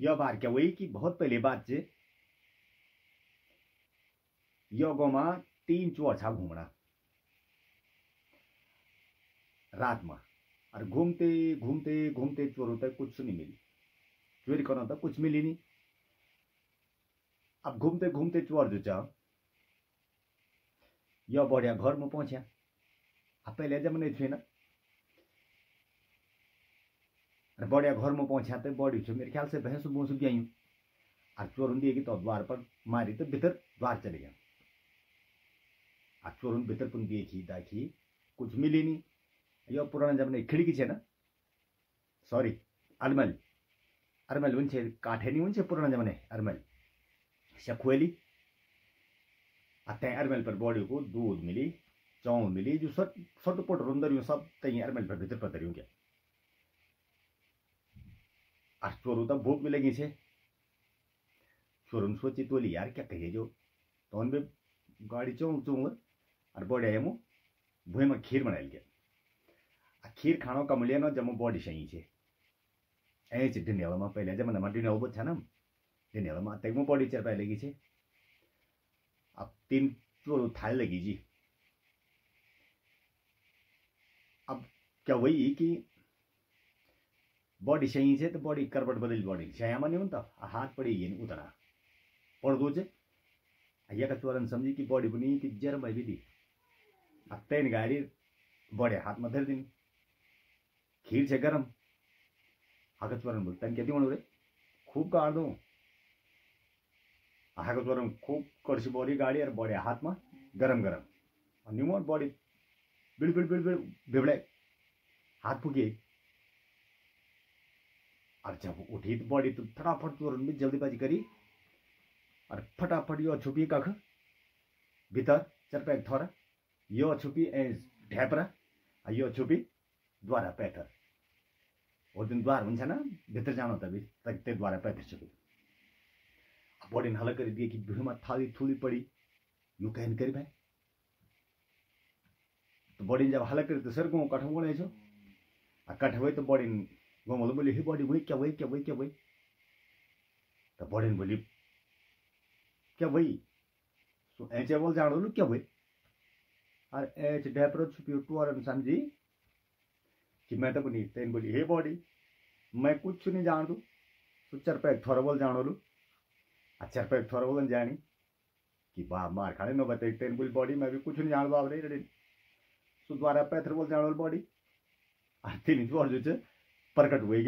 यह बार क्या हुई कि बहुत पहले बात से यो गाउँमा 3 चोर छ घुमड़ा रात में। और घूमते घूमते घूमते चोरों तक कुछ नहीं मिली, चोरी करना तो कुछ मिली नहीं। अब घूमते घूमते चोर जो छ यो बढ़िया घर में पहुंचा। अब पहले जमाने थिएन, बढ़िया घर में पहुंचा तो बड़ी छो मेरे ख्याल से भैंसु भूसु ब्यायूं। और चोरुन दिएगी तो द्वार पर मारी तो भीतर द्वार चले गया। चोरुन भीतर पुन देखी दाखी कुछ मिली नहीं। यो पुराना जमाने खिड़की छे ना, सॉरी अलमल अलमल हुन्छे, काठे नहीं हुन्छे पुराना जमाने अलमल सखुएली। त्यहाँ अलमल पर बॉडी को दूध मिली, चाउ मिली, जो सटपट रुंदर सब त्यही अलमल पर भीतर पतरियों क्या। और चोरू तो भूख भी लगी छे। चोरुन सोची तोली यार क्या कहिए जो तो भी गाड़ी चौंग चौंग और बॉडी मु भूई में खीर बनाइल गया। खीर खाना का मिले ना जब बॉडी सही छे ऐसे डिनेल में पहले जमाना में डिनेल बहुत था ना, डिनेल में तक मु बॉडी चेर पाए लगी छे। अब 3 चोरू थाल लगी जी। अब क्या वही कि बॉडी सही छे तो बॉडी करवट बदल बॉडी सयामा नहीं होता हाथ पड़ी ये उतरा पड़ दो चे या का चोरन समझी कि बॉडी बनी कि जर भाई भी दी। अब 3 गाड़ी बॉडी हाथ में धर दिन खीर से गरम। हाकत चोरन बोलता है कहती रे खूब गाड़ दो। हाकत चोरन खूब करसी बॉडी गाड़ी और बॉडी हाथ में गरम गरम और न्यूमोर बॉडी बिड़ बिड़ बिड़ बिड़ बिबड़े हाथ फूकी। और जब उठी तो बॉडी तो फटाफट चोरन भी जल्दीबाजी करी और फटाफट यो छुपी कख भीतर चरपैक थोड़ा यो छुपी ढेपरा यो छुपी द्वारा पैथर। वो दिन द्वार हुन्छ ना भीतर जानो तभी तक द्वारा पैथर छुपी। बॉडी ने हल्ला कर दिए कि भूमा थाली थूली पड़ी यू कहन करी भाई। तो बॉडी ने जब हल्ला करी तो सर गो कठ गो छो कठ हुई तो बॉडी गो बोली हे बॉडी वही क्या वही क्या वही क्या वही। तो बॉडी ने बोली क्या वही सो ऐसे बोल जान लो क्या वही। और ऐसे ढेपरो छुपी टूर समझी कि मैं तो बनी तेन बोली हे बॉडी मैं कुछ नहीं जान दू तो चरपैक थोड़ा बोल जान लू। चरपैक थोड़ा बोल जानी कि वाह मार खाने न बताई तेन बोली बॉडी मैं भी कुछ नहीं जान दू आप रेडी सो द्वारा पैथर बोल जान बॉडी। 3 चोर जो प्रकट हुए